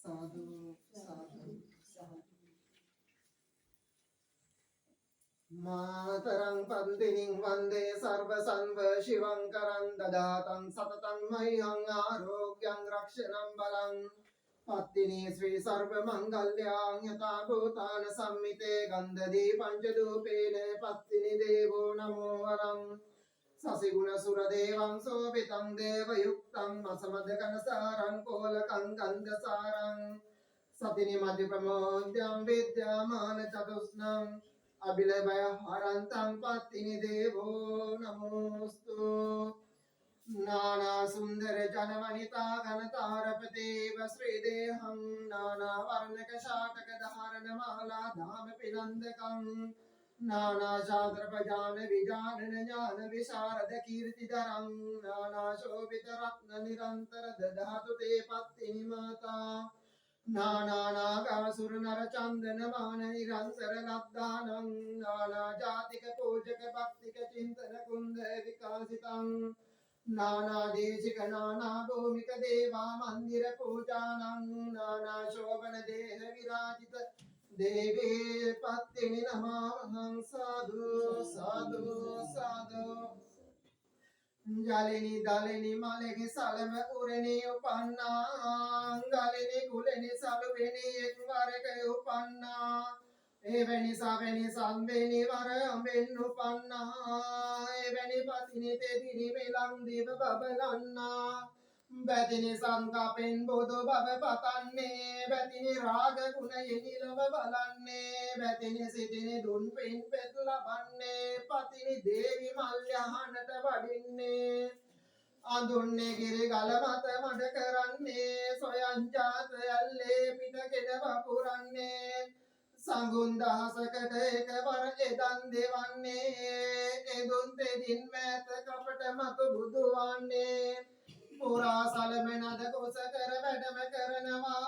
साधु साधु साधु मातरं पन्तिनिं वन्दे सर्वसन्व शिवङ्करं ददातं सततं मह्यं आरोग्यं रक्षणं बलं पत्तिनी श्री सर्वमङ्गल्यां यथा भूतान सम्मिते गन्धदीपञ्चधूपेन पत्तिनी देवो नमो वरम् शशिगुणसुरदेवं शोभितं देवयुक्तं असमदकनसारं कोलकं गन्धसारं सतिनिमधिप्रमोद्यं विद्यामान चतुष्णम् अभिलभय हरन्तं पत्तिनि देवो नमोस्तु नाना सुंदर जनवनिता घनतारपतेव श्रीदेहं नाना वर्णक शाटक धारण माला धाम पिनन्दकं नाना शाद्रपजान विजानन ज्ञान विशारद कीर्तिधरं नाना शोभित रत्न निरंतर दधातु ते पत्तिनि माता नाना नागासुर नर चंदन मान निरंतर लब्धानं नाना जातिक पूजक भक्तिक चिंतन कुंद विकासितं नाना देशिक नाना भूमिक देवा मंदिर पूजानं नाना शोभन देह विराजित देवी पत्तिनि नमामहं साधु साधु साधु जालिनी दालिनी मालिनी सालम उरनी उपन्ना गालिनी गुलिनी सालुवेनी एक बार के उपन्ना एवनी सावेनी सांवेनी वार अम्बेन उपन्ना एवनी पतिनी तेदिनी मेलंग दीप बबलन्ना बैतिनी सांका पेन बोधो बब पतन्ने बैतिनी राग गुणयनी लब बलन्ने बैतिनी सितिनी धुन पेन पेतला बन्ने पतिनी देवी मल्यहनट वडिन्ने आंदुन्ने गिरि गलमत मड करन्ने सोयंजात अल्ले पिट केदव पुरन्ने संगुंदा सकट एक वर एदन देवन्ने एदुन्ते दिन मैत कपट मत बुधुवान्ने पूरा साल में नद कोस कर बैठम करनवा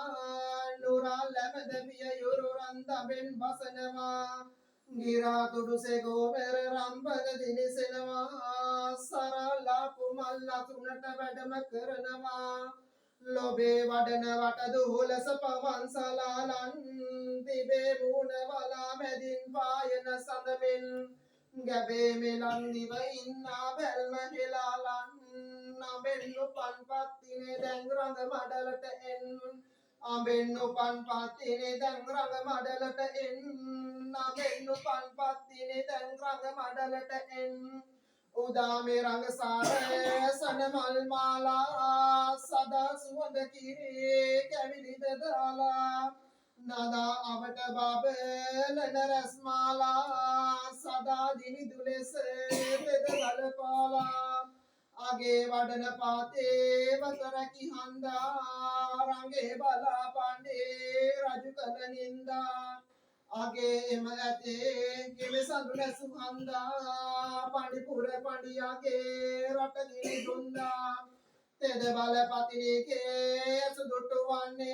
नूरा लमद पिय युरुरंद बिन बसनवा गिरा तुरु से गोबर रामबग दिन सिनवा सारा लापु मल्ला सुनट बैठम करनवा लोबे वडन वट दूल सपवन सलालन दिबे मून वाला में दिन पायन संदबिन गबे मिलन दिव इन्ना बेल महिलालन बेन्नु पनपत्तिने दंगरंग मडलट एन बेन्नु पनपत्तिने दंगरंग मडलट एन बेन्नु पनपत्तिने दंगरंग मडलट एन उदा में रंग सारे सन मलमाला सदा सुवंद कीरे कैविली ददाला नदा अवट बाबेल नरसमाला सदा दिनी दुले से ददल पाला आगे वडन पाते वतर की हंदा रंगे बला पांडे राजू कल निंदा आगे इमते किमे संदुन सुहंदा पांडी पूरे पांडी आगे रट गिनी दुंदा तेरे बाले पातिनी के सुदुटु वाने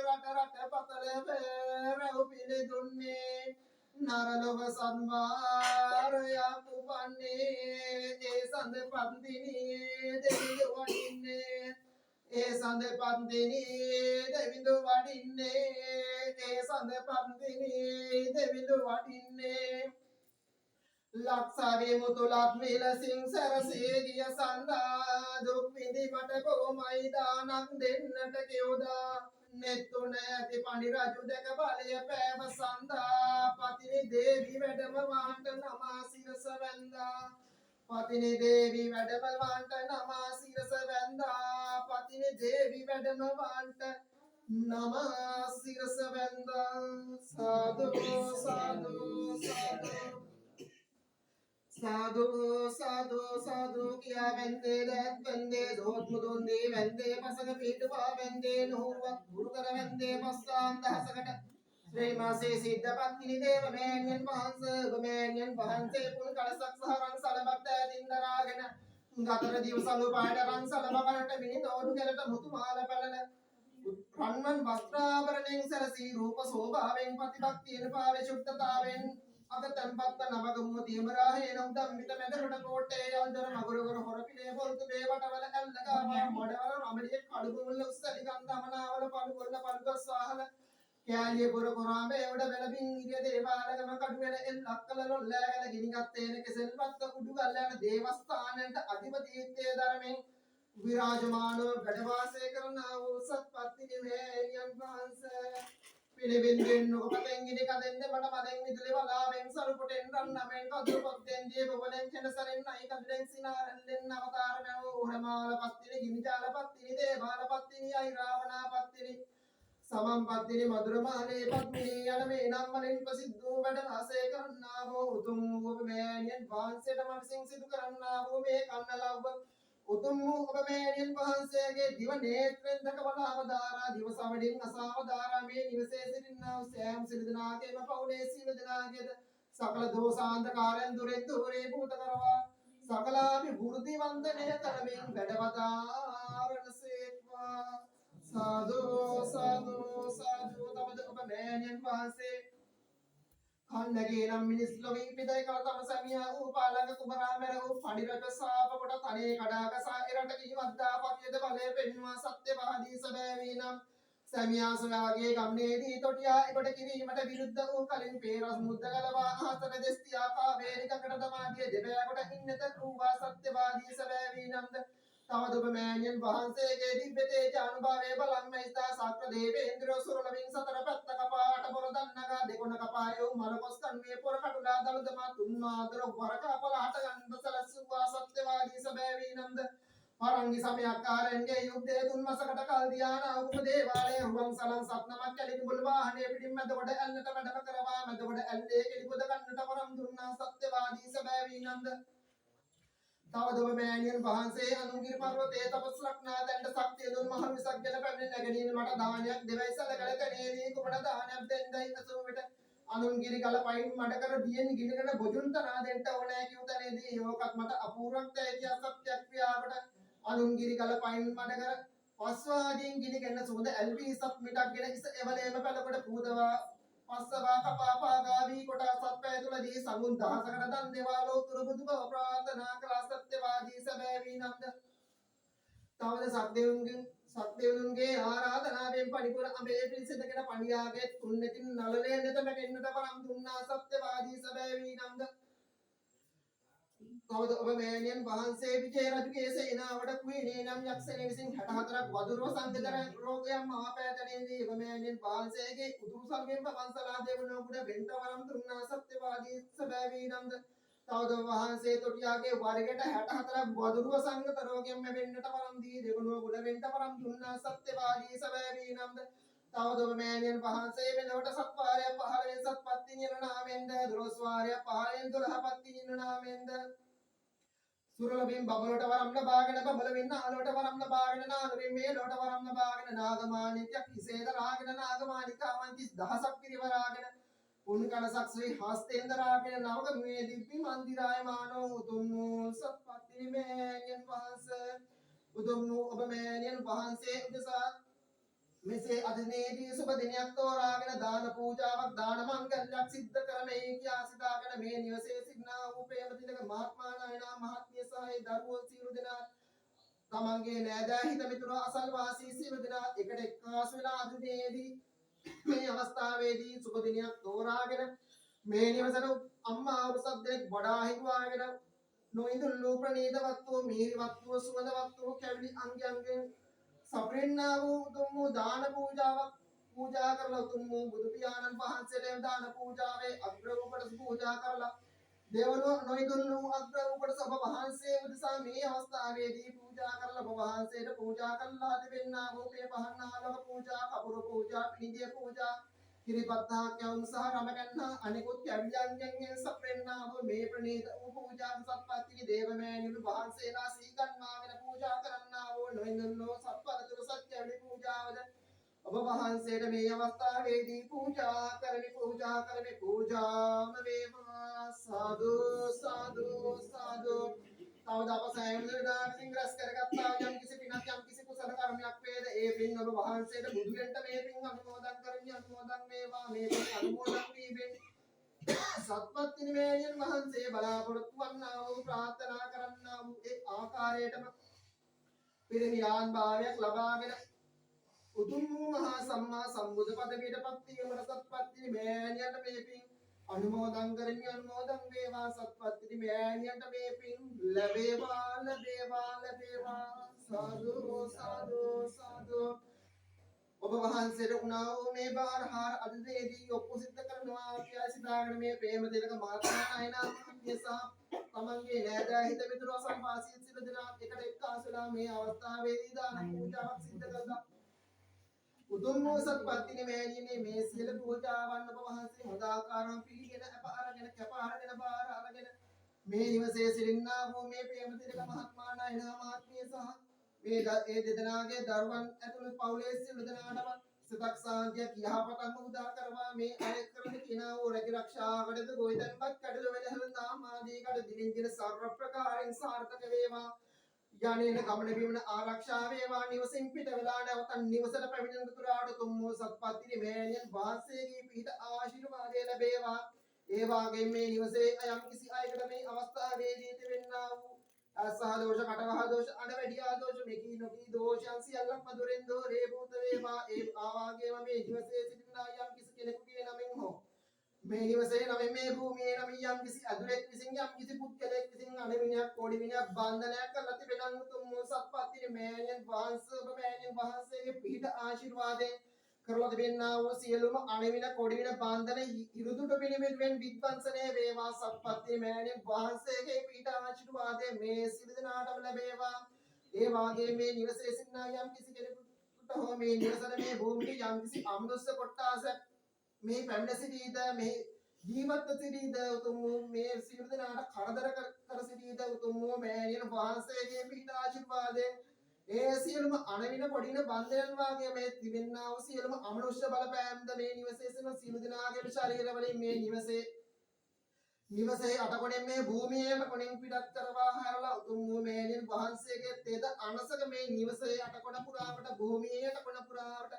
रट रट पतले बेरे उपिले दुन्ने नारलोभ संवार या पुवाने ए संदे पंदिनी देवी वडिने ए संदे पंदिनी देवी वडिने ए संदे पंदिनी देवी वडिने लक्षावे मुतुलात मेल सिंह सरसे दिया संदा दुपिंदी मट को मैदान देन्नट केउदा नेतुने अति पांडी राजू देख बाले पैव संदा पतिनी देवी वेडम वांट नमा सिरस वेंदा पतिनी देवी वेडम वांट नमा सिरस वेंदा पतिनी देवी वेडम वांट नमा सिरस वेंदा साधु साधु साधु साधु साधु साधु किया वंदे दत्त वंदे धोत मुदुंदे वंदे पसग पीठवा वंदे नोवत गुरुकर वंदे पस्साम दहसकट श्री मासे सिद्ध पत्नी देव मैन्यन पांस मैन्यन पांसे पुन कलसक सहरंग सलभक्त दिंदरागन गतर दिवसंग पाडरंग सलभकरट मिनि तोडु केलट मुतुमाल पलन रन्मन वस्त्राभरणें सरसी रूप शोभावें प्रतिभक्तियन पारिशुद्धतावें अगतन पत्त नवगमुति मराहे नौदम मितमेदरट कोटे अंजर मगुरुगुर होरपिले बोलतु देवटवल अल्लगा मोडवल अमरिय कड़ुगुल उस्सलिगंध मनावल පනුකොල්ල පනුගස්වාහන කෑලිය පුර කුරාමේ උඩ වෙලබින් ඉරිය දේවාලගම කඩුවෙල එල්ලක්කල ලොල්ලෑගල ගිනිගත්තේන කෙසෙල්පත්ත කුඩුගල් යන දේවස්ථානයට අධිපතිත්වයේ ධර්මෙන් විරාජමානව වැඩ වාසය කරනා වූ සත්පත්තිනි මේනියන් වහන්සේ පිළිබින්ගෙන් ඔබෙන් ගිනි කදෙන්ද මට මදෙන් විදුලි වලාවෙන් සරුපුටෙන් රන්නමෙන් කදුරු පොත්තෙන් දිය බබලෙන් කෙනසරෙන් නයි කදුලෙන් සිනාරෙන් අවතාර මෙව උරමාල පත්තිනි ගිනිජාල පත්තිනි දේවාල පත්තිනි අයිරාවනා පත්තිනි සමම් පත්තිනි මధుරමාලේ පත්තිනි යන මේ නම් වලින් ප්‍රසිද්ධ වූ වැඩ වාසය කරන්නා වූ උතුම් ඔබ මෑණියන් වහන්සේට මම විසින් සිදු කරන්නා වූ මේ කන්නලව්ව උතුම් වූ ඔබ මෑණියන් වහන්සේගේ දිව නේත්‍රෙන් දකවලා අවදාරා දිව සමඩින් අසවදාරා මේ නිවසේ සිටින්නා වූ සෑම සිරිදනාගේම පවුලේ සියලු දෙනාගේද සකල දෝෂාන්තකාරයන් දුරෙන් දුරේ භූත කරවා සකලාපි වෘද්ධි වන්දනය කරමින් වැඩවදාරණසේක්වා සාදු සාදු සාදු තවද ඔබ මෑණියන් වහන්සේ කන්නගේ නම් මිනිස් ලොවින් පිටයි කල තම සැමියා වූ පාලක කුමරා මෙර වූ පඩිරට සාප කොට තනේ කඩාකසා එරට කිවද්දා පතියද බලය පෙන්වා සත්‍යවාදී සැබෑවී නම් සැමියා සොයාගේ ගම්නේදී තොටියා එකොට කිරීමට විරුද්ධ වූ කලින් පේරස් මුද්ද ගලවා ආසන දෙස්තියා කාවේරිකකට දමාදිය දෙබෑකොට ඉන්නත වූවා සත්‍යවාදී සැබෑවී නම්ද තවද ඔබ මෑණියන් වහන්සේගේ දිව්‍ය තේජ අනුභවයේ බලන් මහිතා සක්‍ර දේවේන්ද්‍ර සුරලමින් සතර පැත්ත කපාට බොරදන් නගා දෙකොණ කපායෝ මලකොස් කන්වේ පොර කටුලා දලදමා තුන්මාදර වරක අපලහට ගන්ධ සලස්සුවා සත්‍යවාදී සැබෑවී නම්ද පරංගි සමයක්කාරයන්ගේ යුද්ධයේ තුන්මසකට කල් දියාන උප දේවාලයේ රුවන් සලන් සත්නමක් කැලින් බුල් වාහනේ පිටින් මැද කොට ඇල්ලට වැඩම කරවා මැද කොට ඇල්ලේ කෙලිපොද ගන්නට වරම් දුන්නා සත්‍යවාදී සැබෑවී නම්ද තවද ඔබ මෑණියන් වහන්සේ අනුගිරි පර්වතයේ තපස් රක්නා දැන්ට ශක්තිය දුන් මහ විසක්ජන පැමිණ නැගෙනීම මට දානයක් දෙවයි සලකල කනේදී කුමන දානයක් දෙන්නයි අසෝ විට අනුගිරි ගල පයින් මඩ කර දියෙන් ගිනගෙන බොජුන් තනා දෙන්න ඕනෑ කිව් තැනේදී යෝකත් මට අපූර්වත්වය කිය සත්‍යක් ක්‍රියාවට අනුගිරි ගල පයින් මඩ කර පස්වාදීන් ගිනිගෙන සුවඳ ඇල්වී සත් මිටක්ගෙන ඉස එවලේම පැලකොට පූදවා පස්සවා කපාපාගාවී කොට සත්පය තුලදී සමුන් දහසකට දන් දෙවාලෝ තුරු බුදු බව ප්‍රාර්ථනා කළ සත්‍යවාදී සැබෑවී නම්ද තවද සත්දෙවුන්ගේ ආරාධනාවෙන් පරිපූර්ණ අඹේ පිළිසෙදගෙන පණියාගේ තුන්නෙතින් නලලේ නෙත මැකෙන්නට පරම් දුන්නා සත්‍යවාදී සැබෑවී නම්ද තවද ඔබ මෑණියන් වහන්සේ විජය රජුගේ සේනාවට කුයිනේ නම් යක්ෂණී විසින් 64ක් වදුරුව සංකේතන රෝගයන් මහපෑතනේදී ඔබ මෑණියන් වහන්සේගේ උතුරු සල්ගෙන් පවන්සලා දෙවනෝ කුඩ වෙන්ට වරම් දුන්නා සත්‍යවාදී සැබෑවී නම්ද තවද වහන්සේ තොටියාගේ වර්ගයට 64ක් වදුරුව සංකේත රෝගයන් මෙවෙන්නට වරම් දී දෙවනෝ කුඩ වෙන්ට වරම් දුන්නා සත්‍යවාදී සැබෑවී නම්ද තවද ඔබ මෑණියන් වහන්සේ මෙලොවට සත්වාරය 15 සත්පත්තිනි යන නාමෙන්ද දොළොස්වාරය 15 12 පත්තිනි යන නාමෙන්ද සුරලමින් බබලට වරම් ලබාගෙන බබලමින් නාලට වරම් ලබාගෙන නාලමින් මේලට වරම් ලබාගෙන නාගමාණිකයක් හිසේද රාගෙන නාගමාණිකාවන් 30000ක් පිරිවරාගෙන පුන් කලසක් ශ්‍රී හස්තේන්ද රාගෙන නවගමේ දිව්‍ය මන්දිරායමානෝ උතුම් සත්පත්තිනි මෑණියන් වහන්සේ උතුම් ඔබ මෑණියන් වහන්සේ උදෙසා මෙසේ අදිනේදී සුබ දිනයක් තෝරාගෙන දාන පූජාවක් දාන මංගල්‍යයක් සිද්ධ කරමේ කියා සිතාගෙන මේ නිවසේ සිටිනා වූ ප්‍රේමතිලක මහත්මා නායනා මහත්මිය සහ දරුවෝ සියලු දෙනා තමන්ගේ නෑදෑ හිත මිතුරු අසල්වාසී සියලු දෙනා එකට එක්කාසු වෙලා අදිනේදී මේ අවස්ථාවේදී සුබ දිනයක් තෝරාගෙන මේ නිවසට අම්මා අවුරුසක් දෙනෙක් වඩා හිඟවාගෙන නොඉඳුල්ලු ප්‍රණීතවත් වූ මිහිරිවත් වූ සුවඳවත් වූ කැවිලි අංගයන්ගෙන් සපරින්නා වූ උතුම් වූ දාන පූජාවක් පූජා කරලා උතුම් වූ බුදු පියාණන් වහන්සේට දාන පූජාවේ අග්‍රවූපට පූජා කරලා දෙවනෝ නොයිදුල්ලු අග්‍රවූපට ඔබ වහන්සේ උදෙසා මේ අවස්ථාවේදී පූජා කරලා ඔබ වහන්සේට පූජා කළා දෙවෙන්නා වූ මේ පහන්නාලක පූජා කපුරු පූජා පිළිදිය පූජා කිරිපත්තා කැවුම් සහ රමකන්නා අනිකුත් කැවියන්ගෙන් සපරින්නා වූ මේ ප්‍රණීත වූ පූජා සත්පත්තිනි දේවමෑණියන් වහන්සේලා සීගන්වාගෙන පූජා කරන්නා වූ නොඉඳුල්ලෝ සත්පලතුරු සත්‍යවලි පූජාවද ඔබ වහන්සේට මේ අවස්ථාවේදී පූජා කරමි පූජාම වේවා සාදු සාදු සාදු තවද අප සෑම දිනකට සිංග්‍රස් කරගත්තා යම් කිසි පිනක් යම් කිසි කුසල කර්මයක් වේද ඒ පින් ඔබ වහන්සේට බුදු වෙන්න මේ පින් අනුමෝදන් කරමි අනුමෝදන් වේවා මේ පින් අනුමෝදන් වීමෙන් සත්පත්තිනි මෑණියන් වහන්සේ බලාපොරොත්තු වන්නා වූ ප්‍රාර්ථනා කරන්නා වූ ඒ ආකාරයටම පිරිනිවන් භාවයක් ලබාගෙන උතුම් මහා සම්මා සම්බුදු පදවියට පත් වීමට සත්පත්ති මෑණියන්ට මේ පින් අනුමෝදන් කරමි අනුමෝදන් වේවා සත්පත්ති මෑණියන්ට මේ පින් ලැබේවා සාදු සාදු සාදු ඔබ වහන්සේට උනා වූ මේ බාරහාර අදිදේදී ඔප්පු සිද්ධ කරනවා කියලා සිතාගෙන මේ ප්‍රේම දෙලක මාතෘකායනා නිසා තමන්ගේ නෑදෑ හිත මිතුරු අසම්පාසී සිට දෙනා එකට එක්කාසලා මේ අවස්ථාවේදී දාන පූජාවක් සිද්ධ කළා. උතුම් වූ සත්පත්තිනේ මෑණියනේ මේ සියලු පූජාවන් ඔබ වහන්සේ හොඳ ආකාරව පිළිගෙන අප අරගෙන කැප අරගෙන බාර අරගෙන මේ නිවසේ සිටින්නා වූ මේ ප්‍රේම දෙලක මහත්මයා නායනා මහත්මිය සහ මේ ඒ දෙදෙනාගේ දරුවන් ඇතුළු පවුලේ සියලු දෙනාටම සිතක් සාන්තියක් යහපතක්ම උදා කරවා මේ අය කරන කිනා වූ රැකිරක්ෂාවකටද ගොවිතැන්පත් කඩළු වෙලහල නාමාදී කඩ දිලින් දින සර්ව ප්‍රකාරයෙන් සාර්ථක වේවා යන්නේන ගමන බිමන ආරක්ෂා වේවා නිවසින් පිට වෙලා නැවතන් නිවසට පැමිණෙන තුරාට තුම් වූ සත්පත්තිනි මෑණියන් වාසයේගේ පිට ආශිර්වාදය ලැබේවා ඒ වාගේම මේ නිවසේ යම් කිසි අයකට මේ අවස්ථාවේදී තිබෙන්නා වූ අසහ දෝෂ කටවහ දෝෂ අඩ වැඩියා දෝෂ මෙකී නොකී දෝෂයන් සියල්ලක්ම දුරෙන් දෝරේ භූත වේවා ඒ ආවාගේම මේ නිවසේ සිටිනා යම් කිසි කෙනෙකුගේ නමින් හෝ මේ නිවසේ නමින් මේ භූමියේ නමින් යම් කිසි අදුරෙක් විසින් යම් කිසි පුද්ගලෙක් විසින් අඩවිනයක් කෝඩි විනයක් බන්ධනයක් කරලා තිබෙනන් උතුම් සත්පත්තිනි මෑණියන් වහන්සේගේ පිහිට ආශිර්වාදයෙන් කරලා තිබෙනා වූ සියලුම අණවින කොඩිවින බන්ධන ඉරුදුට පිළිවෙලෙන් විද්වංශනය වේවා සත්පත්තිනි මෑණියන් වහන්සේගේ පිහිට ආශිර්වාදයෙන් මේ සියලු දෙනාටම ලැබේවා ඒ වාගේ මේ නිවසේ සිටිනා යම් කිසි කෙනෙකුට හෝ මේ නිවසේ මේ භූමියේ යම් කිසි අමනුෂ්‍ය කොටාසක් මේ පැමිණ සිටීද මේ ජීවත් සිටීද උතුම් මේ සියලු දෙනාට කරදර කර සිටීද උතුම් මෑණියන් වහන්සේගේ පිහිට ආශිර්වාදයෙන් ඒ සියලුම අණවින පොඩින බන්ධයන් වාගේ මේ තිබෙන්නා වූ සියලුම අමනුෂ්‍ය බලපෑම්ද මේ නිවසේ සිටින සියලු දෙනාගේම ශරීරවලින් මේ නිවසේ අටකොණෙන් මේ භූමියට කොණෙන් පිටත් කරවා හැරලා උතුම් වූ මෑණියන් වහන්සේගේ තෙද අනසක මේ නිවසේ අටකොණ පුරාවට භූමියේ අටකොණ පුරාවට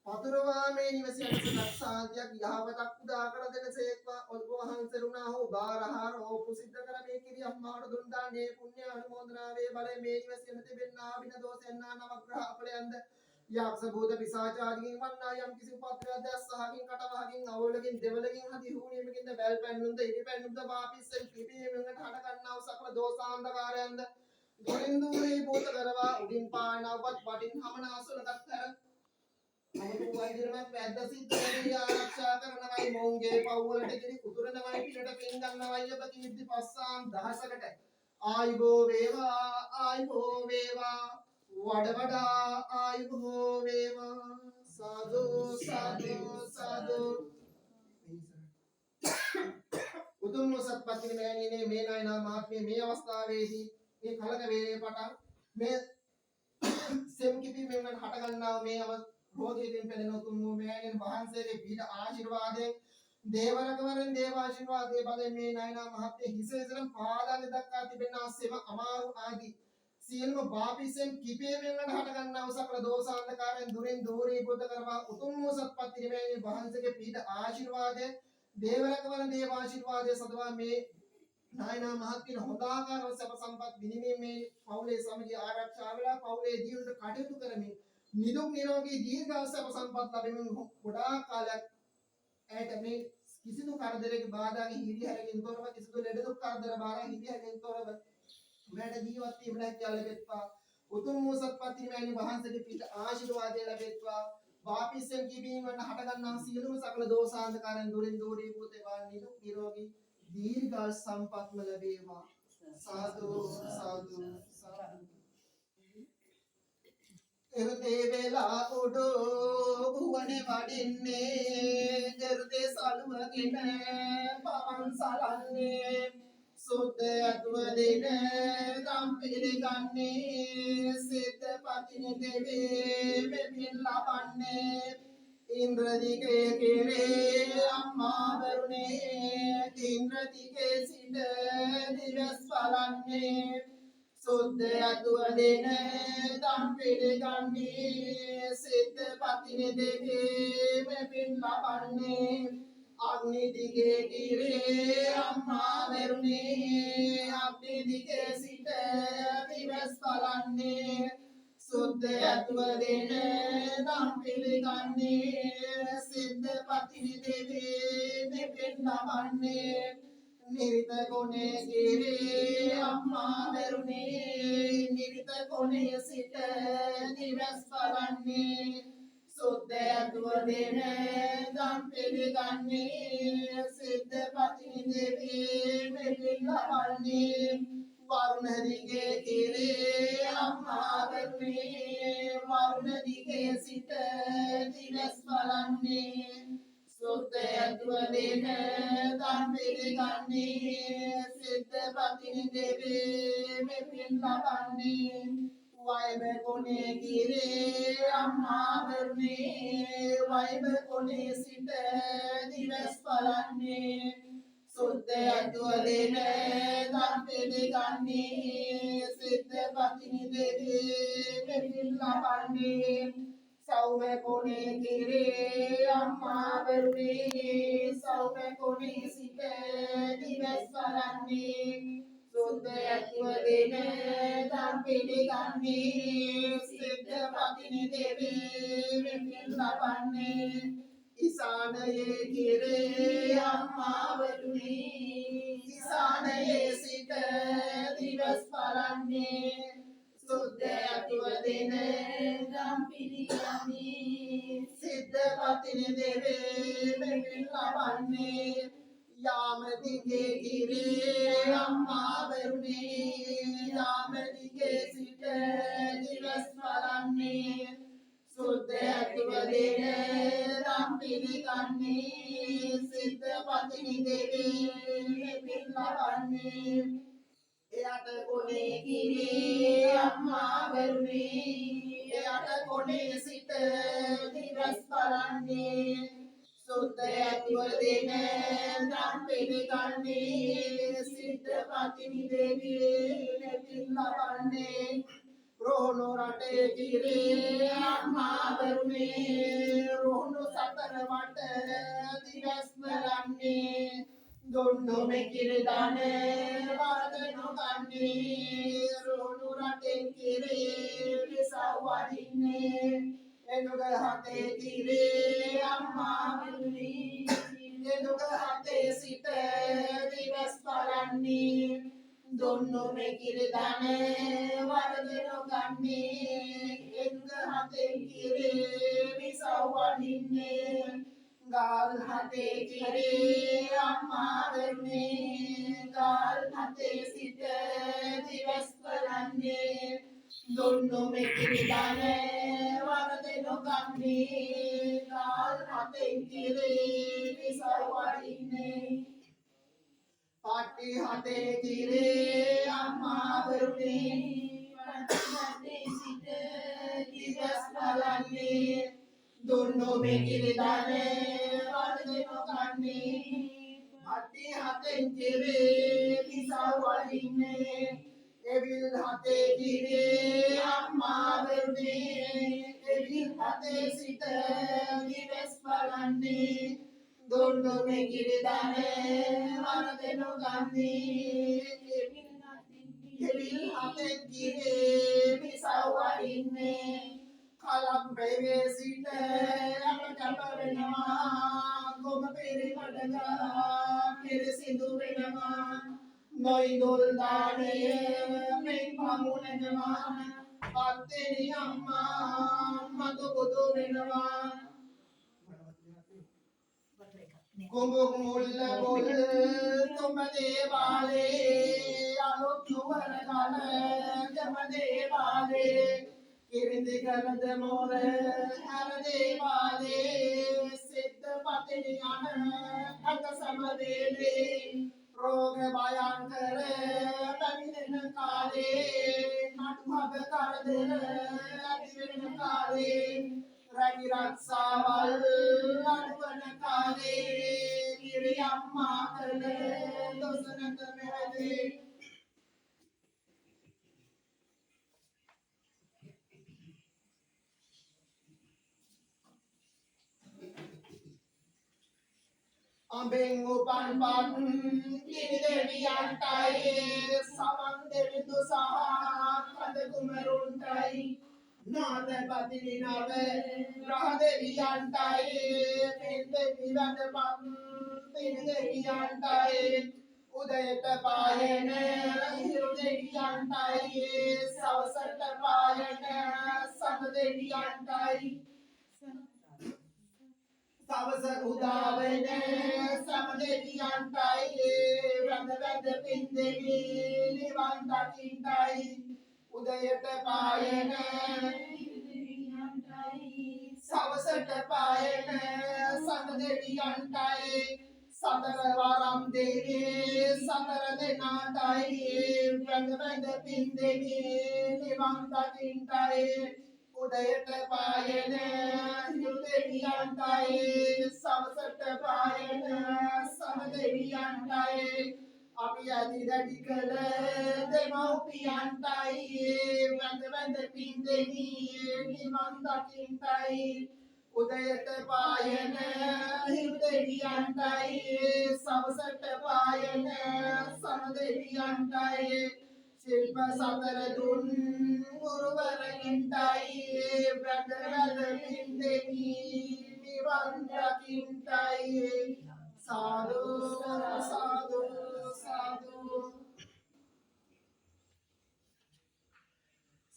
පතුරවා මේ නිවසේ සිතක් සාන්තියක් යහපතක් උදා කර දෙනසේක්වා ඔබ වහන්සේරුණා හෝ බාරහාර හෝ පුසිද්ධ කර මේ කිරි අම්මාට දුන් දාන්නේ පුණ්‍ය අනුමෝදනාවේ බලයෙන් මේ නිවසේ තිබෙනා වින දෝෂයන්නා නවග්‍රහ අපලයන්ද යක්ෂ භූත පිසාචාදීන් වන්නා යම් කිසි උපද්‍රවද සහකින් කටවහකින් අවලකින් දෙවලකින් හදි හුණීමකින්ද වැල් පැන්නුන්ද ඉරි පැන්නුන්ද වාපිස්සෙන් පිපීමෙන් හට ගන්නා වූ සකල දෝෂාන්ධකාරයන්ද දුරින් දුරේ භූත කරවා උඩින් පානවත් වටින් හමනාසුලකට හැර අමුතු වෛද්‍යරමක් වැද්ද සිද්ධාදී ආරක්ෂා කරනවයි මොංගේ පව්වලට කිරි කුතුරනවයි පිටට පින් ගන්නවයි ඔබ කීර්ති පස්සාම් දහසකට ආයුබෝ වේවා වඩ වඩා ආයුබෝ වේවා සාදු සාදු සාදු උතුම් සත්පත්තිනි මෑණියනේ මේ නායනා මහත්මිය මේ අවස්ථාවේදී මේ කලක වේලේ පටන් මේ සෙම් කිපීමෙන් හට ගන්නා මේ රෝගයෙන් පෙළෙන උතුම් මෑණියන් වහන්සේගේ පිහිට ආශිර්වාදයෙන් දේවරකවරෙන් දේවාශිර්වාදයේ බලයෙන් මේ නායනා මහත්මිය හිසෙසරම් පාදාලි දක්වා තිබෙනා සෙම අමාරු ආදී සියලුම බාපිසෙන් කිපීමෙන් හට ගන්නා සකල දෝෂාන්ධකාරයෙන් දුරින් දූරීභූත කරවා උතුම් සත්පත්තිනි මෑණියන් වහන්සේගේ පිහිට ආශිර්වාදයෙන් දේවරකවරෙන් දේවාශිර්වාදයේ සදවා මේ නායනා මහත්මිය හොදාකාරව සැප සම්පත් විනිමය මේ පවුලේ සමගිය ආරක්ෂා වෙලා පවුලේ ජීවිත කටයුතු කරමින් නිදුක් නිරෝගී දීර්ඝායු සැප සම්පත් ලැබෙමින් ගොඩාක් කාලයක් ඇයට මේ කිසිදු කරදරයක බාධාකින් හිරිහැරකින් තොරව කිසිදු ලෙඩ දුක් කරදර බාධා හිරිහැරකින් තොරව මෙයට ජීවත් වීමට හැකියාව ලැබෙත්වා උතුම් වූ සත්පත්තිනි මෑණියන් වහන්සේගේ පිහිට ආශිර්වාදය ලැබෙත්වා වාපිස්සෙන් කිපීමෙන් හට ගන්නා සියලුම සකල දෝෂාන්ධකාරයන් දුරින් දූරීභූත වේවා නිදුක් නිරෝගී දීර්ඝායු සම්පත්ම ලැබේවා සාදු සාදු සාදු එරුතේ වේලා උඩෝ භුවනේ වඩින්නේ එරුතේ සලුවකින පවන් සලන්නේ සුද්ධ අතුව දින ගම් පිළිගන්නේ සිත පතිනි දෙවේ මෙපින් ලබන්නේ ඉන්ද්‍රදිගේ කිරේ අම්මා වරුනේ ඉන්ද්‍රදිගේ සිට දිවස් බලන්නේ සුද්ධ අතුව දින ගම් පිළිගන්නේ සිත පතිනි දෙවේ මෙපින් ලබන්නේ අග්නි දිගේ කිරේ අම්මා වරුනේ අග්නි දිගේ සිට දිවස් බලන්නේ සුද්ධයත්ව දෙන දම් පිළිගන්නේ සිද්ධ පතිනි දෙවේ දෙපෙන් ලබන්නේ නිරිත කොනේ ගිරේ අම්මා වැරුණේ නිරිත කොනේ සිට දිවස් බලන්නේ සුද්ධයත්ව දෙන දම් පිළිගන්නේ සිද්ධ පතිනි දෙවේ දෙපෙන් ලබන්නේ වරුණ දිගේ කිරේ අම්මා වැරුණේ වරුණ දිගේ සිට දිවස් බලන්නේ සුද්ධයත්ව දෙන දම් පිළිගන්නේ සිද්ධ පතිනි දෙවේ මෙපින් ලබන්නේ වයඹ කොනේ කිරේ අම්මා වැරුණේ වයඹ කොනේ සිට දිවස් බලන්නේ සුද්ධයත්ව දෙන දම් පිළිගන්නේ සිද්ධ පතිනි දෙවේ මෙපින් ලබන්නේ සෞම්‍ය කොනේ කිරේ අම්මා වැරුණේ සෞම්‍ය කොනේ සිට දිවස් බලන්නේ සුද්ධයත්ව දෙන දම් පිළිගන්නේ සිද්ධ පතිනි දෙවේ මෙපින් ලබන්නේ ඉසානයේ කිරේ අම්මා වැරුණේ ඉසානයේ සිට දිවස් බලන්නේ සුද්ධයත්ව දෙන දම් පිළිගන්නේ සිද්ධ පතිනි දෙවේ මෙපින් ලබන්නේ යාම දිගේ කිරේ අම්මා වැරුණේ යාම දිගේ සිට දිවස් බලන්නේ සුද්ධයත්ව දෙන දම් පිළිගන්නේ සිද්ධ පතිනි දෙවේ මෙපින් ලබන්නේ එයට කොනේ කිරේ අම්මා වැරුණේ එයට කොනේ සිට දිවස් බලන්නේ සුද්ධයත්ව දෙන දම් පිළිගන්නේ සිද්ධ පතිනි දෙවේ මෙපින් ලබන්නේ රෝහණු රටේ කිරේ අම්මා වැරුණේ රෝහණු සතර වට දිවස් බලන්නේ දුන්නු මෙකිර දාන වර්ධනු ගන්නේ රෝහණු රටේ කිරේ විසව් වදින්නේ එනුග හතේ කිරේ අම්මා වැරුණේ එනුග හතේ සිට දිවස් බලන්නේ දුන්නු මෙකිර දාන වර්ධනු ගන්නේ එනුග හතේ කිරේ විසව් වදින්නේ ගාල් හතේ කිරේ අම්මා වැරුණේ ගාල් හතේ සිට දිවස් බලන්නේ දුන්නු මෙකිර දාන වර්ධනු ගන්නේ ගාල් හතේ කිරේ විසව් වදින්නේ පාටි හතේ කිරේ අම්මා වැරුණේ පාටි හතේ සිට දිවස් බලන්නේ දුන්නු මෙකිර දාන වර්ධනු ගන්නේ පාටි හතේ කිරේ විසව් වදින්නේ එවිල් හතේ කිරේ අම්මා වැරුණේ එවිල් හතේ සිට දිවස් බලන්නේ දුන්නු මෙකිර දාන වර්ධනු ගන්නේ එවිල් හතේ කිරේ විසව් වදින්නේ කලම් බෙවේ සිට අප වෙනවා ගොම පිරිවඩගා පිරිසිදු වෙනවා නොයිදුල් දානය මෙන් පමුණෙනවා පත්තෙනි අම්මා මතු බුදු වෙනවා කුඹුක් මුල්ල මුල් තුම දේවාලේ අලුත් නුවර ගල ගම දේවාලේ කිරිඳි ගලද මොර හැර දේවාලේ සිද්ධ පතිනි යන අත සමවේලේ රෝග භයංකර පැමිණෙන කාලේ නටුහබ කරදර ඇති වෙන කාලේ රැකි රක්ෂාවල් අඩුවන කාලේ කිරි අම්මා කළ දොසනත මෙවැදේ අඹෙන් උපන් පත් කිරි දෙවියන්ටයි සමන් දෙවිඳු සහ කඳ කුමරුන්ටයි නාද පතිනි නව ග්‍රහ දෙවියන්ටයි පින් දෙවියන්ට පන් පින් දෙවියන්ටයි උදයට පායන හිරු දෙවියන්ටයි සවසට පායන සම දෙවියන්ටයි සවස උදාවන සම දෙවියන්ටයි වැඳ වැඳ පින් දෙවි නිවන් දකින්ටයි උදයට පායන සවසට පායන සම දෙවියන්ටයි සතර වරම් දෙවි සතර දෙනාටයි වැඳ වැඳ පින් දෙවි නිවන් දකින්ටයි උදයට පායන හිරු දෙවියන්ටයි සවසට පායන සම දෙවියන්ටයි අපි ඇති දැඩි කළ දෙමව්පියන්ටයි වැඳ වැඳ පින් දෙවි නිවන් දකින්ටයි උදයට පායන හිරු දෙවියන්ටයි සවසට පායන සම දෙවියන්ටයි ශිල්ප සතර දුන් ගුරුවරයින්ටයි වැඳ වැඳ පින් දෙවි නිවන් දකින්ටයි සාදු සාදු සාදු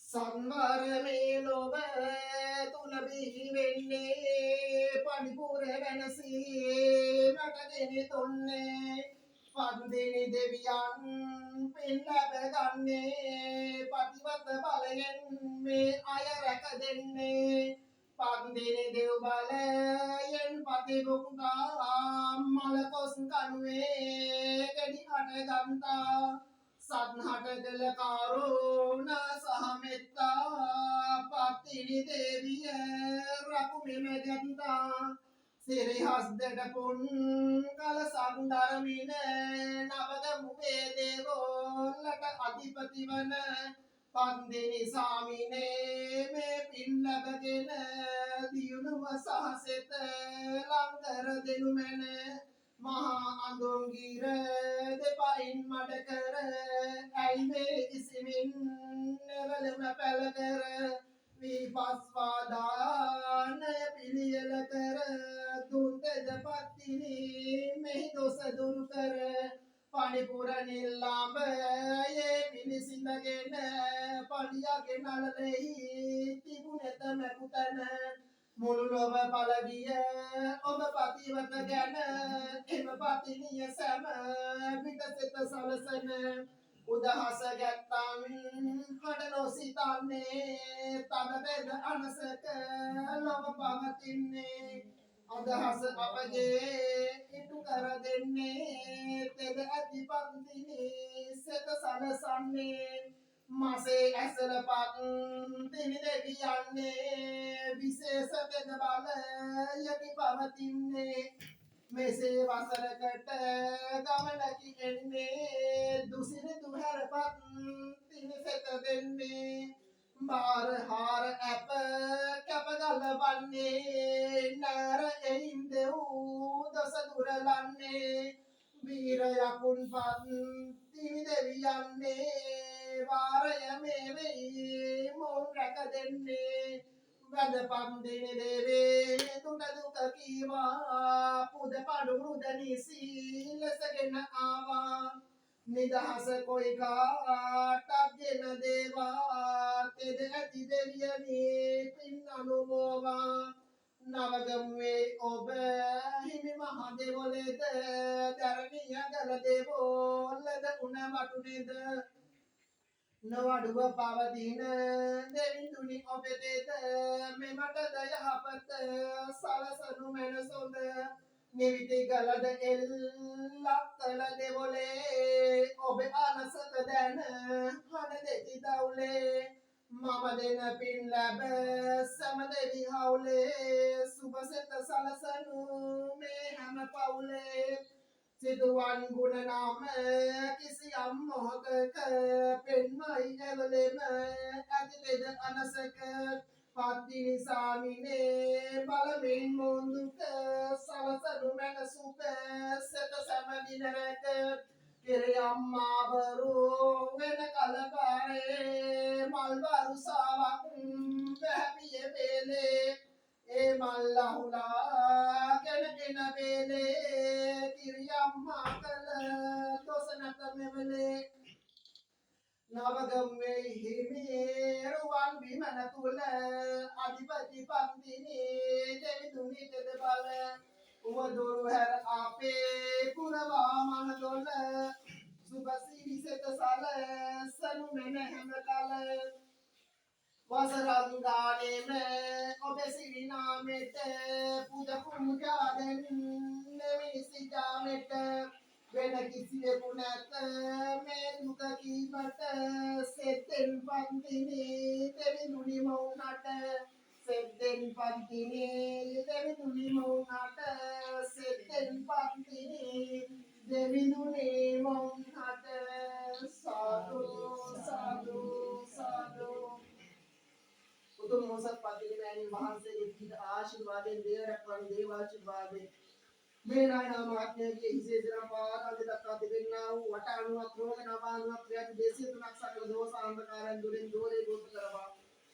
සංවර මේ ලොව තුල බිහි වෙන්නේ පරිපූර්ණ වෙනසී මටගෙන තොන්නේ පන්දිනි දෙවියන් පින් ලැබ ගන්නේ පතිවත බලයෙන් මේ අය රැක දෙන්නේ පන්දිනි දෙව් බලයෙන් පතිබුක්කා මලකොස් කනුවේ ගෙඩි හට ගන්තා සත්හට කළ කරුණ සහ මෙත්තා පත්තිනි දේවිය රකුමෙම ගන්තා සිරිහස් දෙඩ පුන් කල සන්දරමින නවගමු වේදේවෝල්ලට අධිපති වන පන්දිනි සාමිනේ මේ පින් ලැබගෙන දියුණුව සහසෙත ලංකර දෙනු මැන මහා අඳුන්ගිර දෙපයින් මඩ කර ඇල්මේ ඉසිමින් නෙවලම පැල කර විපස්වාදානය පිළියෙල කර දුන්තෙද පත්තිනි මෙහි දොස දුරු කර පණිපුර නිල්ලාඹයේ පිළිසිඳගෙන පඩියගේ නලලෙහි තිබුණෙත මැකුතන මුළු ලොව පළවිය ඔබ පතිවත ගැන එම පතිනිය සැම පිටසෙත සලසන උදහස ගැත්තන් හඩ නොසිතන්නේ තද බෙද අනසක ලොව පවතින්නේ අදහස අපගේ ඉටු කර දෙන්නේ තෙද ඇති පන්තිනි සෙත සලසන්නේ මසේ ඇසල පන්තිනි දෙවියන්නේ විශේෂ තෙද බලයකි පවතින්නේ මෙසේ වසරකට ගමනකි එන්නේ දුසිරිදු හැරපත් තිනිසෙත දෙන්නේ බාරහාර ඇප කැපගල වන්නේ නෑර එයින් දෙවූ දොස දුරලන්නේ වීර යකුන් පත් තිනි දෙවියන්නේ වාරය මේ වෙයි මොවුන් රැක දෙන්නේ වැඳ පන්දිනි දේවේ තුඩ දුක කීවා පුද පඩු රුද නිසී ලෙසගෙන ආවා නිදහස කොයි කාටත් ගෙන දේවා තෙද ඇති දෙවියනි පින් අනුමෝවා නවගමුවේ ඔබ හිමි මහ දෙවොලෙද දරණිය ගල දෙවොල්ලද උණ වටුනේද නොවඩුව පවතින දෙවිඳුනි ඔබෙතෙද මෙමටද යහපත සලසනු මැනසොඳ නිවිති ගලද එල්ලක් කළ දෙවොලේ ඔබ අනසත දැන හන දෙති දවුලේ මම දෙන පින් ලැබ සම දෙවි හවුලේ සුබසෙත සලසනු මේ හැම පවුලේ සිදුවන් ගුණ නාම කිසියම් මොහොතක පෙන්මයි ඇවලෙම ඇතිවෙද අනසක පත්තිනි සාමිනේ බලමින් මොන්දුක සලසනු මැන සුප සෙත සැම දිනරක Kiriyamma baru when kalapare malbaru sawak happy bele e malahula kena bele kiriyamma kala dosanata mevele navagamme himeruwan bimanatula adipati pantini devi duni tedebala uwaduru her ape purava manadola subasi seta sala sanu mene hemkala wasarangane me obesiri namete puja puja den nevi sijamete vena kisiyeku නැත මේ දුක කීමට සෙතෙන් පන්තිනි දෙවිඳුනි මවුනට සෙතෙන් පන්තිනි දෙවිඳුනි මවුනට සෙතෙන් පන්තිනි දෙවිඳුනි මවුනට සාදු සාදු සාදු උතුම් මොසත් පන්තිනි මෑණින් වහන්සේගේ පිට ආශිර්වාදයෙන් දේවරක්වන් දේවාශිර්වාදයෙන් මේ නායනා මහත්මයාගේ විශේෂණ පාදාද දක්වා තිබෙනා වූ වටාණුවක් රෝග නවානුවක් ක්‍රියාති 203ක් සකල දෝෂ අන්ධකාරයන් දුරින් දෝරේ දෝෂ කරවා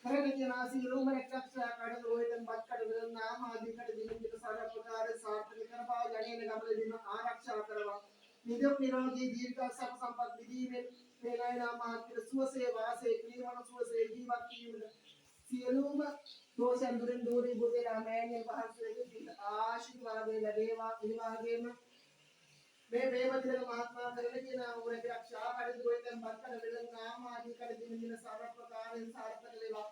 කරණ කියන සීලෝම රක්ෂා කඩ රෝහිතන් බත් කඩ විරන් නාම ආදී කඩ දින පිට සාර ප්‍රකාර සාර්ථක කරවා යණේන ගමල දින ආරක්ෂා කරවා නිදුක් නිරෝගී දීර්ඝ සප සම්පත් විදීමෙන් මේ නායනා මහත්මයා සුවසේ වාසයේ ක්‍රීමන සුවසේ ජීවත් වීමද සියලුම දෝෂයන් දුරින් දෝරේ බුදේ රාමයන්ගේ වහන්සේගේ පිට ආශිර්වාදය ලැබේවා ඒ වගේම මේ වේමතිලක මහත්මයා කරන කියන උරේ රක්ෂා කඩ දුරින් බත්තර වෙලන් නාම ආදී කඩ දින දින සාර ප්‍රකාරයෙන් සාර්ථක වේවා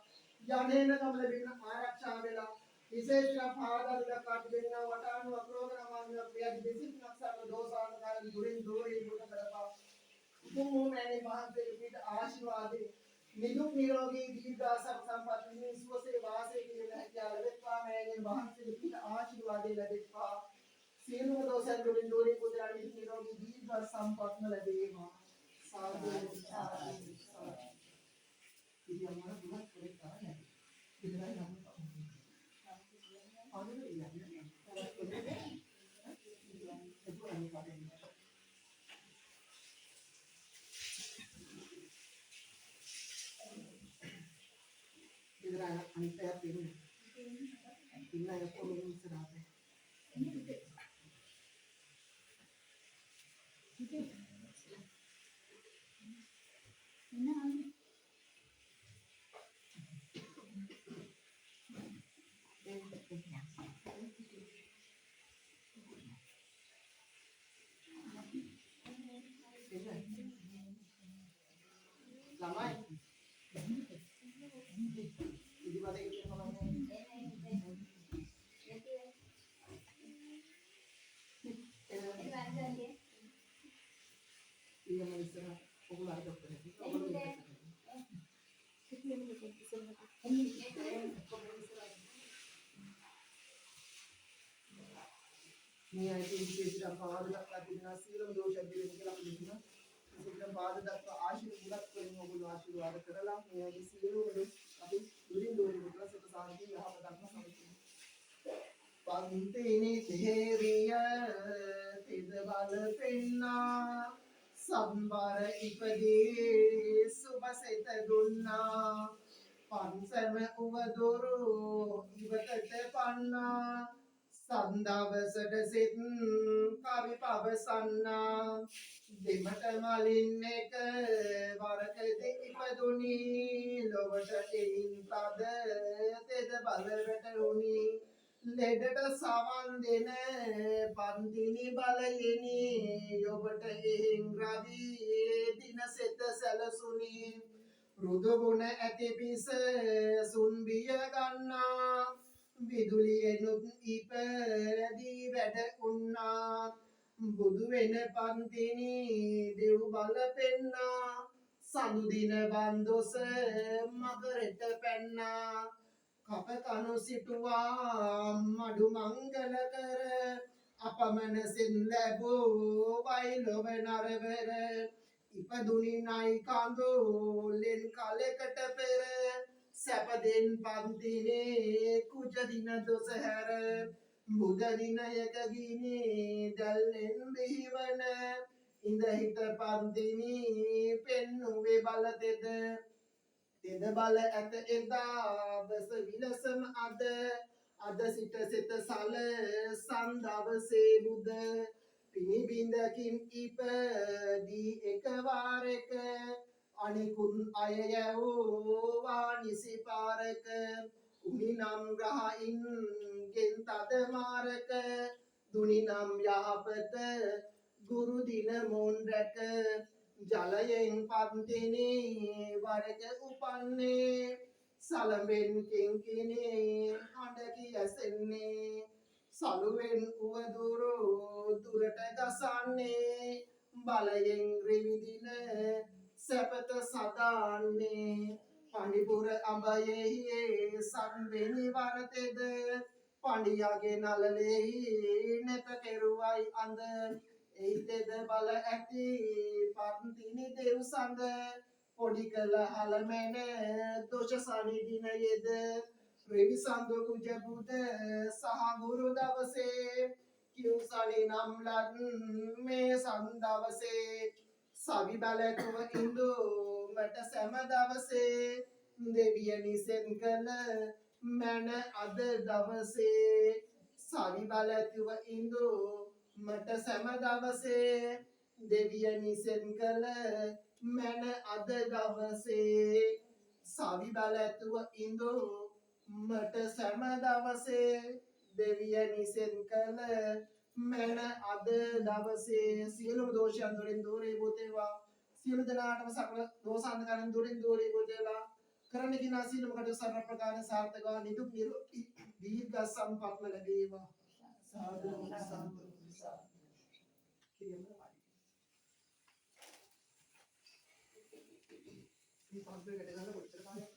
යන්නේන කමල දින ආරක්ෂා වේලා විශේෂ පාදාද දක්වා දෙන්නා වටාණු අප්‍රෝග්‍රාමයන් ක්‍රියා 203ක් සකල දෝෂාන්තරයන් දුරින් දෝරේ බුද කරපා උතුම් මෑණි වහන්සේගේ පිට ආශිර්වාදේ නිදුක් නිරෝගී දීර්ඝාස සම්පත් සුවසේ වාසය කිරීම හැකියාව ලැබෙත්වා මෑණියන් වහන්සේගේ පිට ආශිර්වාදය ලැබෙත්වා සියලුම දෝෂයන් වලින් දෝරේ පුදලා නිදුක් නිරෝගී දීර්ඝ සම්පත්ම ලැබේවා සාදු සාදු ඉතින් අමර දුක් කරේ තානේ ඉතින් නම් Anita pilih, pilih yang paling serata. Lamai. Iya mau istirahat, aku lari dokter. Nia itu istirahat pada dakika dengan silam dosa diri kita punya. Istirahat pada dakika asyik bulat kalau mau buat asyik ada kerala. Nia itu silam itu tapi during kita setelah itu ya pada dakika sampai. Pantini tehriya tidbal penna සම්බර ඉපදී සුබසිත දුන්නා පන්සම උවදුරු ඉවතට පන්නා සන්දවසට සිත් කවි පවසන්නා දෙමට මලින් එක වරකද ඉපදුනි ලොවට එයින් තද තෙද බලවට උනි ලෙඩට සවන් දෙන පන්තිනි බලයෙනි ඔබට එහෙන් රවි දින සෙත සැලසුනි රුදු ගුණ ඇති පිස සුන්බිය ගන්නා විදුලියෙනුත් ඉපදී වැඩ උන්නා බුදු වෙන පන්තිනි දෙව් බල පෙන්නා සඳු දින බන්දොස මකරට පැන්නා කප කනු සිටුවා මඩු මංගල කර අපමණසින් ලැබූ වෛලොව නරවර ඉපදුනි නයි කඳුලෙන් කලකට පෙර සැපදෙන් පන්තිනේ කුජ දින දොස හැර බුද දිනයක ගිනි දැල්ලෙන් බිහිවන ඉඳ හිට පන්තිනි පෙන්නුවේ බල තෙද තෙද බල ඇත එදා බස විලසම අද සිට සිත සල සන්දවසේ බුද පිනිබිඳකින් ඉපදී එකවාරක අනිකුත් අය යැවෝවා නිසි පාරක උනිනම් ග්‍රහයින් ගෙන් තද මාරක දුනිනම් යහපත ගුරු දින මොන් රැක ජලයෙන් පන්තිනි වරක උපන්නේ සලඹෙන් කිංකිනේ හඬ කියසෙන්නේ සලුවෙන් උවදුරු දුරට ගසන්නේ බලයෙන් රිවිදින සැපත සදාන්නේ පණිපුර අඹයෙහි සම්වෙනි වරතෙද පණියගේ නලලෙහි නෙත කෙරුවයි අඳ එහිතෙද බල ඇති පන්තිනි දෙව් සඳ පොඩි කළ හලමැන දොෂ සනිදිනයේද රෙවිසඳු කුජ බුද සහ ගුරු දවසේ කිව්සනි නම් ලත් මේ සන්දවසේ සවි බලතුව ඉඳු මට සැම දවසේ දෙවියනි සෙන් කළ මැන අද දවසේ සවි බලතුව ඉඳු මට සැම දවසේ දෙවියනි සෙන් කළ මැන අද දවසේ සවි බලතුව ඉඳු මට සැම දවසේ දෙවියනි සෙන් කළ මැන අද දවසේ සියලුම දෝෂයන් දුරින් දුරේ බෝතේවා සියලු දෙනාටම සකල දෝෂාන්තකයන් දුරින් දුරේ බෝතේවා කරන්න කිනා සියලුම කටයුතු සර්ව ප්‍රකාරයෙන් සාර්ථකව නිදුක් නිරෝගී දීර්ඝ සම්පන්න ලැබේවා සාදු සාදු කිරියම මේ පන්සල් ගැට ගන්න කොච්චර කාලයක්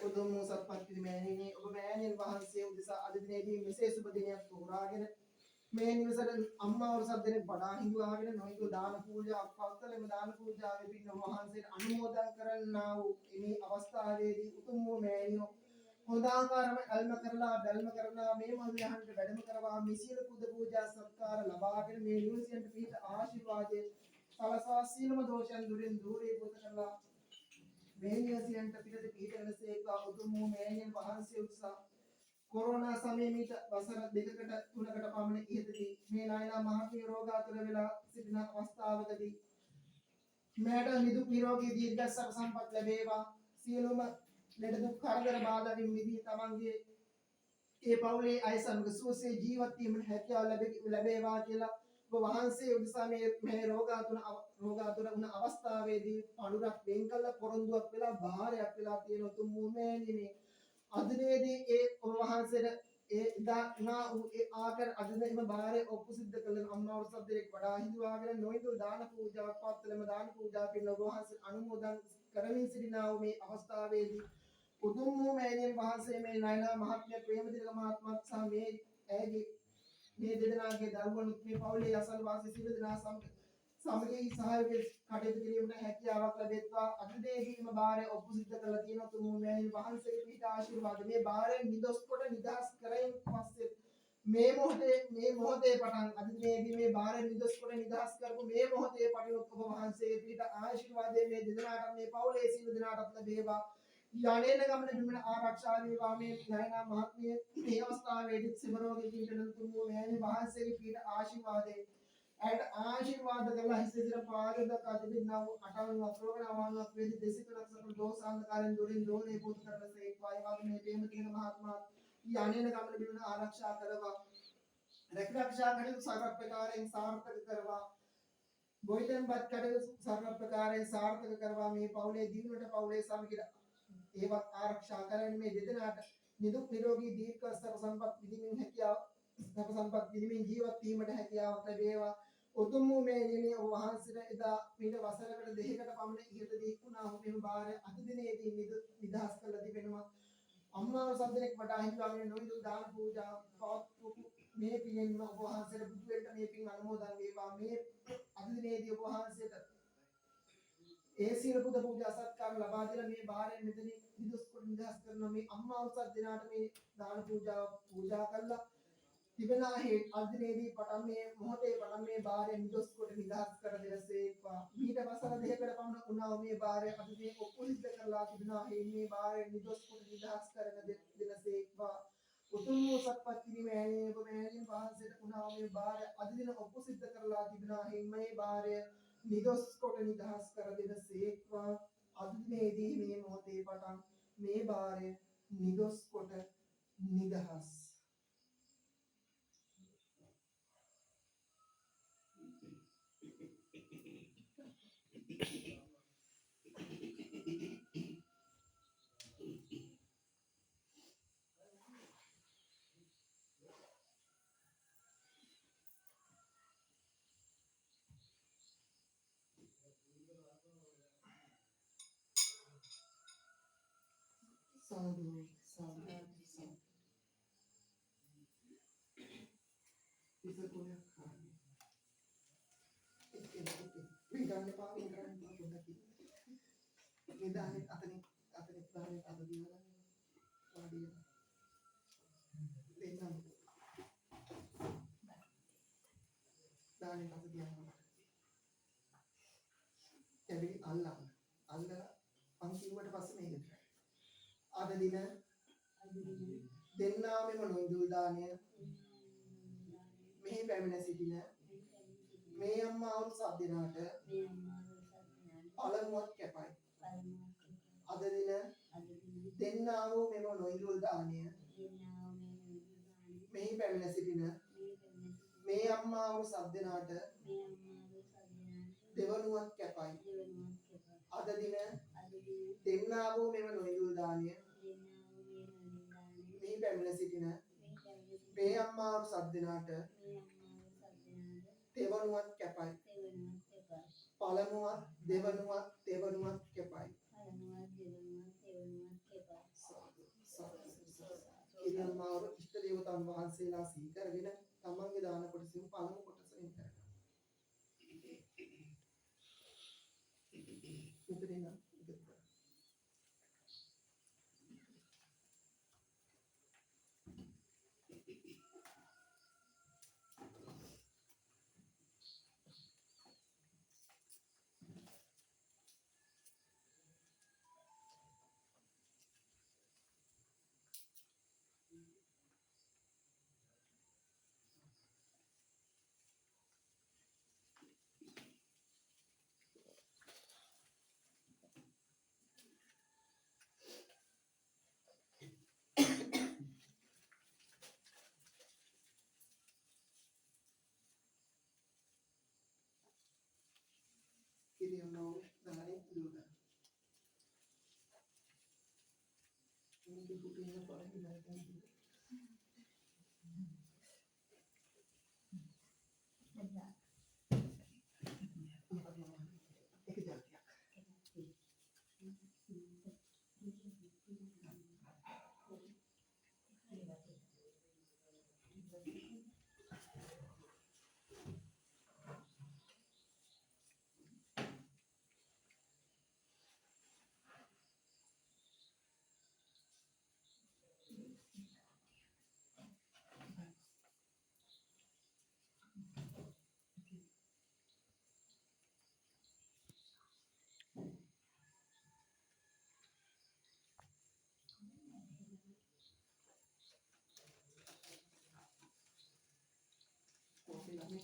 උතුම් සත්පත්ති මෑණියනි ඔබ මෑණියන් වහන්සේ උදෙසා අද දිනේදී මෙසේ සුබ දිනයක් තෝරාගෙන මේ නිවසට අම්මා වරුසක් දෙනෙක් බඩා හිඳුවාගෙන නොයෙකුත් දාන පූජා පවත්වලම දාන පූජාවේ පින් වහන්සේට අනුමෝදන් කරන්නා වූ මේ අවස්ථාවේදී උතුම් වූ මෑණියෝ හොඳාකාරම අල්ම කරලා බැල්ම කරලා මේ මල්යහන්ට වැඩම කරවා මේ සියලු පුද පූජා සත්කාර ලබාගෙන මේ නිවසේට පිහිට ආශිර්වාදයේ සලසා සියලුම දෝෂයන් දුරින් දුරේ පුත කරලා මේ නිවසේට පිහිට වෙනසේකවා උතුම් වූ මෑණියන් වහන්සේ උත්සාහ කොරෝනා සමයේ මීට වසර 2කට 3කට පමණ ඉහතදී මේ නායනා මහත්මිය රෝගාතුර වෙලා සිටින අවස්ථාවකදී මෑට නිදුක් නිරෝගී දීර්ඝ සැප සම්පත් ලැබේවා සියලුම ලෙඩ දුක් කරදර බාධාකින් මිදී තමන්ගේ ඒ පවුලේ අය සමග සුවසේ ජීවත් වීමට හැකියාව ලැබේවා කියලා ඔබ වහන්සේ උදෙසා මේ රෝගාතුර වුණ අවස්ථාවේදී පඳුරක් වෙන් කළ පොරොන්දුවක් වෙලා බාරයක් වෙලා තියෙන උතුම් මෑණියනේ අදිනේදී ඒ ඔබ වහන්සේට ඒ නා ඒ ආකාර අදිනේම බාරේ ඔප්පු සිද්ධ කළ අම්මා වරුසක් දෙනෙක් වඩා හිඳුවාගෙන නොයිදු දාන පූජාවක් පවත්වලම දාන පූජා පින් ඔබ වහන්සේ අනුමෝදන් කරමින් සිටිනා වූ මේ අවස්ථාවේදී උතුම් වූ මෑණියන් වහන්සේ මේ නයනා මහත්මිය ප්‍රේමතිලක මහත්මත් සහ මේ ඇගේ මේ දෙදෙනාගේ දරුවන් මේ පවුලේ අසල් වාසී සියලු දෙනා සමගී සහයෝගයෙන් කටයුතු කිරීමට හැකියාවක් ලැබෙත්වා අදිනේදීම බාරය ඔප්පු සිද්ධ කරලා තියෙන උතුම් වූ මෑණියන් වහන්සේගේ පිහිට ආශිර්වාද මේ බාරයෙන් නිදොස් කොට නිදහස් කරයින් පස්සේ මේ මොහොතේ පටන් අදිනේදී මේ බාරයෙන් නිදොස් කොට නිදහස් කරපු මේ මොහොතේ පටන් ඔබ වහන්සේගේ පිහිට ආශිර්වාදයෙන් මේ දෙදෙනාට මේ පවුලේ සියලු දෙනාටත් ලැබේවා යන්නේන ගමන බිමන ආරක්ෂා වේවා මේ නයනා මහත්මිය මේ අවස්ථාවේදී සිමරෝගේ පිහිටන උතුම් වූ මෑණියන් වහන්සේගේ පිහිට ආශිර්වාදයෙන් and ආශිර්වාද කරලා හිසිර පාරද කදින්නා වූ අටවන ප්‍රෝග්‍රාමයක් වේදී දෙසිතුනක් සකල දෝසාන්තකාරයෙන් දුරින් දෝනේ පුත් කරලසේ එක්වයි වාග්මේ ප්‍රේමතිලක මහත්මයා යන්නේන ගමන බිමන ආරක්ෂා කරවා රැකරක්ෂා කටයුතු සර්ව ප්‍රකාරයෙන් සාර්ථක කරවා ගොයිතෙන්පත් කටයුතු සර්ව ප්‍රකාරයෙන් සාර්ථක කරවා මේ පවුලේ දිනුවට පවුලේ සමගිර ඒවත් ආරක්ෂා කරගෙන මේ දෙදෙනාට නිදුක් නිරෝගී දීර්ඝ සම්පත් විඳින්න හැකියාව සැප සම්පත් විඳින්න ජීවත් වීමට හැකියාවක් ලැබේවා උතුම් වූ මේ නිමේ ඔබ වහන්සේට එදා මීට වසරකට දෙකකට පමණ ඉහතදී වුණා වූ මේ බාරය අද දිනේදී නිදහස් කළ තිබෙනවා අම්මා සම්දෙනෙක් වඩා හිතුවාගෙන නොවිදු දාන පූජා පවත්වපු මේ පිළිෙන්න ඔබ වහන්සේට බුදු වෙන්න මේ පින් අනුමෝදන් වේවා මේ අද දිනේදී ඔබ වහන්සේට ඒ සියලු පුද පූජා සත්කාර ලබා දෙන මේ බාරයෙන් මෙතන නිදොස් කොට නිදහස් කරන මේ අම්මා උසස් දිනාට මේ දාන පූජාව පූජා කළා තිබෙනා හේ අදිනේදී පටන් මේ මොහොතේ පටන් මේ බාරයෙන් නිදොස් කොට නිදහස් කර දෙනසේක්වා මීට වසර දෙකකට පමණ වුණා මේ බාරය අද මේ ඔප්පු සිද්ධ කරලා තිබෙනා හේ මේ බාරයෙන් නිදොස් කොට නිදහස් කරන දෙනසේක්වා උතුම් වූ සත්පත් කිරීමේ ඔබ මෑණියන් වහන්සේට වුණා මේ බාරය අද දින ඔප්පු සිද්ධ කරලා තිබෙනා හේ මේ බාරය නිදොස් කොට නිදහස් කර දෙනසේක්වා අද දිනේදී මේ මොහොතේ පටන් මේ බාරය නිදොස් කොට නිදහස් Sadhu, sadhu, sadhu. Bisa kuliah kan? Bidangnya pak, bidangnya pak, bidangnya atau dia lah, dia. Bidang. atau dia. Jadi Allah පන්තිවට පස්සේ මේක කරා. අද දින දෙන්නාමෙම නොඉඳුල් දාණය මෙහි පැමිණ සිටින මේ අම්මා වරු සත් දිනාට පළමුවත් කැපයි. අද දින දෙන්නා වූ මෙම නොඉඳුල් දාණය මෙහි පැමිණ සිටින මේ අම්මා වරු සත් දිනාට දෙවනුවත් කැපයි. අද දින දෙන්නා වූ මෙම නොඉඳුල් දාණය මෙහි පැමිණ සිටින මේ අම්මා වරු සත් දිනාට දෙවනුවත් කැපයි. පළමුවත් දෙවනුවත් කැපයි. ඉරියම්මාව ඉෂ්ට දේවතාවුන් වහන්සේලා සිහි කරගෙන තමන්ගේ දාන කොටසින් පළමු කොටස වෙන් කරගන්න. මෙතන ඉරියම්මාව දානේ දුන්නා. මේක පුටින් පාරේ නැගලා kopi lagi.